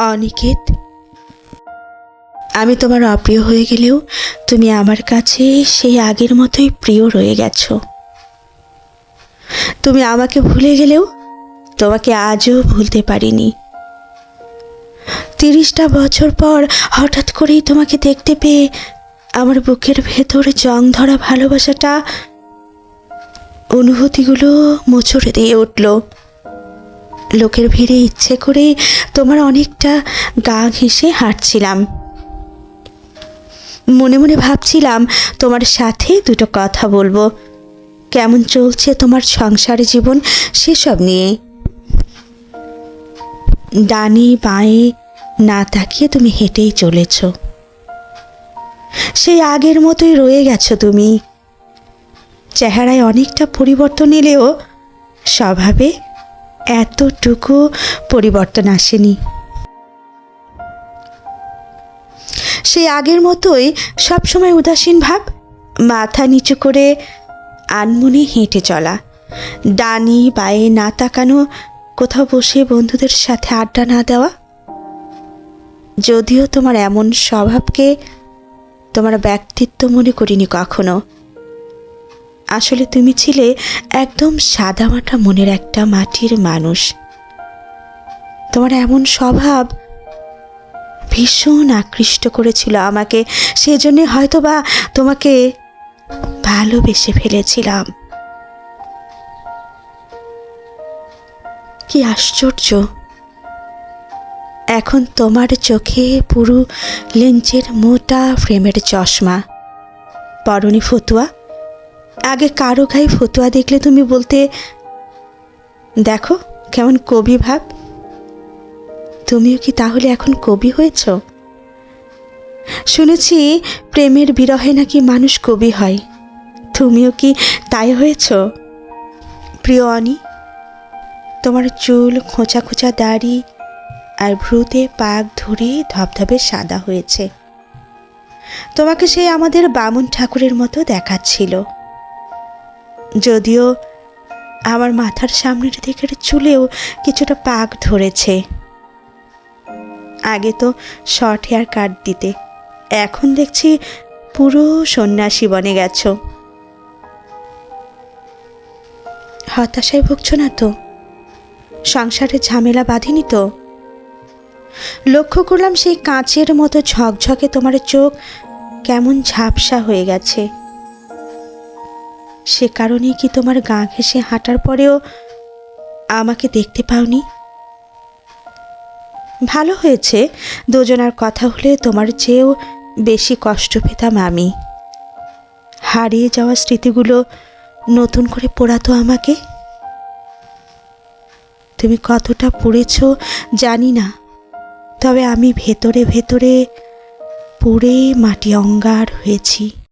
অনিকেত, আমি তোমার অপ্রিয় হয়ে গেলেও তুমি আমার কাছে সেই আগের মতোই প্রিয় রয়ে গেছো। তুমি আমাকে ভুলে গেলেও তোমাকে আজও ভুলতে পারিনি। 30টা বছর পর হঠাৎ করেই তোমাকে দেখতে পেয়ে আমার বুকের ভেতর জং ধরা ভালোবাসাটা, অনুভূতিগুলো মোচড়ে দিয়ে উঠল। লোকের ভিড়ে ইচ্ছে করে তোমার অনেকটা গা ঘেঁষে হাঁটছিলাম। মনে মনে ভাবছিলাম তোমার সাথে দুটো কথা বলবো, কেমন চলছে তোমার সংসার জীবন সেসব নিয়ে। ডানে বাঁয়ে না তাকিয়ে তুমি হেঁটেই চলেছ। সেই আগের মতোই রয়ে গেছো তুমি। চেহারায় অনেকটা পরিবর্তন এলেও স্বভাবে এতটুকু পরিবর্তন আসেনি। সেই আগের মতোই সবসময় উদাসীন ভাব, মাথা নিচু করে আনমনে হেঁটে চলা, ডানি বাঁয়ে না তাকানো, কোথাও বসে বন্ধুদের সাথে আড্ডা না দেওয়া। যদিও তোমার এমন স্বভাবকে তোমার ব্যক্তিত্ব মনে করিনি কখনো। আসলে তুমি ছিলে একদম সাদামাটা মনের একটা মাটির মানুষ। তোমার এমন স্বভাব ভীষণ আকৃষ্ট করেছিল আমাকে, সেজন্য হয়তোবা তোমাকে ভালোবেসে ফেলেছিলাম। কি আশ্চর্য, এখন তোমার চোখে পুরো লেন্সের মোটা ফ্রেমের চশমা, পরনে ফতুয়া। আগে কারো গায়ে ফতুয়া দেখলে তুমি বলতে, দেখো কেমন কবি ভাব। তুমিও কি তাহলে এখন কবি হয়েছ? শুনেছি প্রেমের বিরহে নাকি মানুষ কবি হয়। তুমিও কি তাই হয়েছ? প্রিয় অনি, তোমার চুল খোঁচা খোঁচা দাড়ি আর ভ্রুতে পাক ধরে ধবধবে সাদা হয়েছে। তোমাকে সেই আমাদের বামুন ঠাকুরের মতো দেখাচ্ছিল। যদিও আমার মাথার সামনের দিকের চুলেও কিছুটা পাক ধরেছে। আগে তো শর্ট হেয়ার কাট দিতে, এখন দেখছি পুরো সন্ন্যাসী বনে গেছো। হতাশায় ভুগছ না তো? সংসারে ঝামেলা বাঁধেনি তো? লক্ষ্য করলাম সেই কাঁচের মতো ঝকঝকে তোমার চোখ কেমন ঝাপসা হয়ে গেছে। সে কারণেই কি তোমার গা ঘেঁষে হাঁটার পরেও আমাকে দেখতে পাওনি? ভালো হয়েছে, দুজনার কথা হলে তোমার চেয়েও বেশি কষ্ট পেতাম আমি। হারিয়ে যাওয়া স্মৃতিগুলো নতুন করে পোড়াতো আমাকে। তুমি কতটা পড়েছ জানি না, তবে আমি ভেতরে ভেতরে পুড়ে মাটি অঙ্গার হয়েছি।